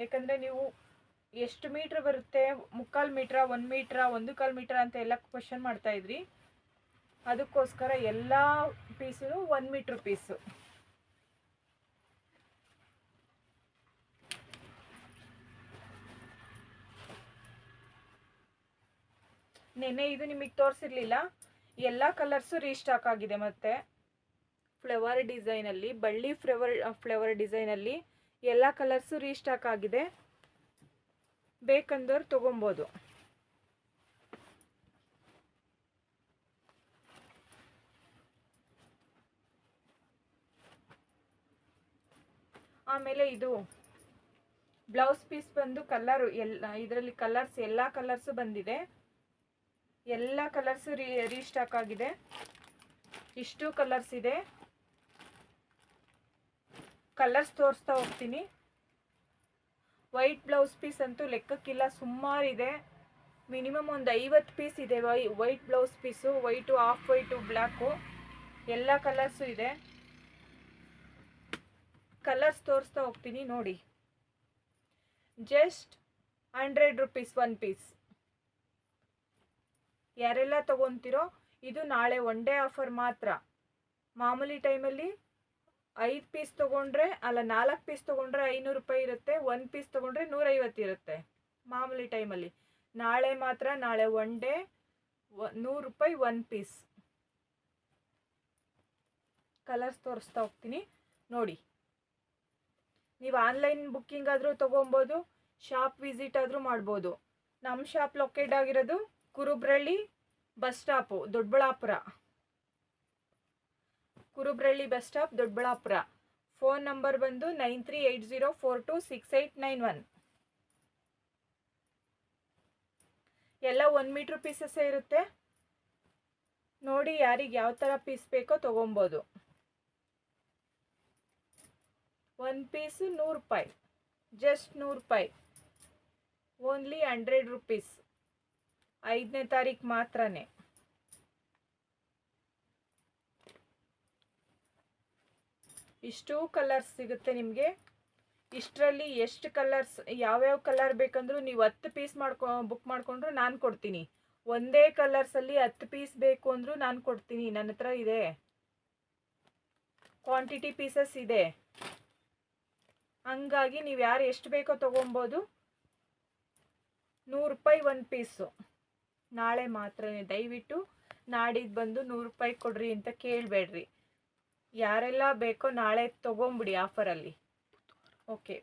ಯಾಕಂದರೆ ನೀವು ಎಷ್ಟು ಮೀಟ್ರ್ ಬರುತ್ತೆ, 3/4 ಮೀಟ್ರಾ, 1 ಮೀಟ್ರಾ, 1/4 ಮೀಟ್ರಾ ಅಂತ ಎಲ್ಲ ಕ್ವಶನ್ ಮಾಡ್ತಾಯಿದ್ರಿ. ಅದಕ್ಕೋಸ್ಕರ ಎಲ್ಲ ಪೀಸು 1 ಮೀಟ್ರ್ ಪೀಸು. ನೆನ್ನೆ ಇದು ನಿಮಗೆ ತೋರಿಸಿರ್ಲಿಲ್ಲ. ಎಲ್ಲ ಕಲರ್ಸು ರೀಸ್ಟಾಕ್ ಆಗಿದೆ. ಮತ್ತು ಫ್ಲವರ್ ಡಿಸೈನಲ್ಲಿ, ಬಳ್ಳಿ ಫ್ಲವರ್ ಡಿಸೈನಲ್ಲಿ ಎಲ್ಲ ಕಲರ್ಸು ರೀಸ್ಟಾಕ್ ಆಗಿದೆ. ಬೇಕಂದವ್ರು ತೊಗೊಬೋದು. ಆಮೇಲೆ ಇದು ಬ್ಲೌಸ್ ಪೀಸ್ ಬಂದು ಕಲರು ಇದರಲ್ಲಿ ಕಲರ್ಸ್ ಎಲ್ಲ ಕಲರ್ಸು ಬಂದಿದೆ. ಎಲ್ಲ ಕಲರ್ಸು ರೀಸ್ಟಾಕ್ ಆಗಿದೆ. ಇಷ್ಟು ಕಲರ್ಸ್ ಇದೆ. ಕಲರ್ಸ್ ತೋರಿಸ್ತಾ ಹೋಗ್ತೀನಿ. ವೈಟ್ ಬ್ಲೌಸ್ ಪೀಸ್ ಅಂತೂ ಲೆಕ್ಕಕ್ಕಿಲ್ಲ, ಸುಮಾರಿದೆ. ಮಿನಿಮಮ್ ಒಂದು 50 ಪೀಸ್ ಇದೆ white blouse piece. White, off white, black ಎಲ್ಲ ಕಲರ್ಸು ಇದೆ. ಕಲರ್ಸ್ ತೋರಿಸ್ತಾ ಹೋಗ್ತೀನಿ ನೋಡಿ. Just 100 rupees 1 piece. ಯಾರೆಲ್ಲ ತೊಗೊತೀರೋ ಇದು ನಾಳೆ 1 ಡೇ ಆಫರ್ ಮಾತ್ರ. ಮಾಮೂಲಿ ಟೈಮಲ್ಲಿ 5 ಪೀಸ್ ತೊಗೊಂಡ್ರೆ, ಅಲ್ಲ 4 ಪೀಸ್ ತೊಗೊಂಡ್ರೆ 500 ರೂಪಾಯಿ ಇರುತ್ತೆ. 1 ಪೀಸ್ ತೊಗೊಂಡ್ರೆ 150 ಇರುತ್ತೆ ಮಾಮೂಲಿ ಟೈಮಲ್ಲಿ. ನಾಳೆ ಮಾತ್ರ, ನಾಳೆ 1 ಡೇ 100 ರೂಪಾಯಿ 1 ಪೀಸ್. ಕಲರ್ಸ್ ತೋರಿಸ್ತಾ ಹೋಗ್ತೀನಿ ನೋಡಿ. ನೀವು ಆನ್ಲೈನ್ ಬುಕ್ಕಿಂಗ್ ಆದರೂ ತೊಗೊಬೋದು, ಶಾಪ್ ವಿಸಿಟ್ ಆದರೂ ಮಾಡ್ಬೋದು. ನಮ್ಮ ಶಾಪ್ ಲೊಕೇಟ್ ಆಗಿರೋದು Kurubarahalli bus stop, Doddaballapura. Kurubarahalli bus stop, Doddaballapura. Phone number ಬಂದು 9380426891. ಎಲ್ಲ 1 ಮೀಟ್ರ್ ಪೀಸಸ್ಸೇ ಇರುತ್ತೆ ನೋಡಿ. ಯಾರಿಗೆ ಯಾವ ಥರ ಪೀಸ್ ಬೇಕೋ ತೊಗೊಬೋದು. 1 ಪೀಸು 100 ರೂಪಾಯಿ, ಜಸ್ಟ್ 100 ರೂಪಾಯಿ. Only 100 rupees. 5ನೇ ತಾರೀಕು ಮಾತ್ರನೇ. ಇಷ್ಟು ಕಲರ್ಸ್ ಸಿಗುತ್ತೆ ನಿಮಗೆ. ಇಷ್ಟರಲ್ಲಿ ಎಷ್ಟು ಕಲರ್ಸ್, ಯಾವ್ಯಾವ ಕಲರ್ ಬೇಕಂದ್ರೂ ನೀವು 10 ಪೀಸ್ ಬುಕ್ ಮಾಡಿಕೊಂಡ್ರು ನಾನು ಕೊಡ್ತೀನಿ. ಒಂದೇ ಕಲರ್ಸಲ್ಲಿ 10 ಪೀಸ್ ಬೇಕು ಅಂದರೂ ನಾನು ಕೊಡ್ತೀನಿ. ನನ್ನ ಹತ್ರ ಇದೆ, ಕ್ವಾಂಟಿಟಿ ಪೀಸಸ್ ಇದೆ. ಹಂಗಾಗಿ ನೀವು ಯಾರು ಎಷ್ಟು ಬೇಕೋ ತೊಗೊಬೋದು. 100 ರೂಪಾಯಿ 1 ಪೀಸು. ನಾಳೆ ಮಾತ್ರನೇ. ದಯವಿಟ್ಟು ನಾಡಿದ್ದು ಬಂದು 100 ರೂಪಾಯಿ ಕೊಡ್ರಿ ಅಂತ ಕೇಳಬೇಡ್ರಿ. ಯಾರೆಲ್ಲ ಬೇಕೋ ನಾಳೆ ತೊಗೊಂಬಿಡಿ ಆಫರಲ್ಲಿ. ಓಕೆ.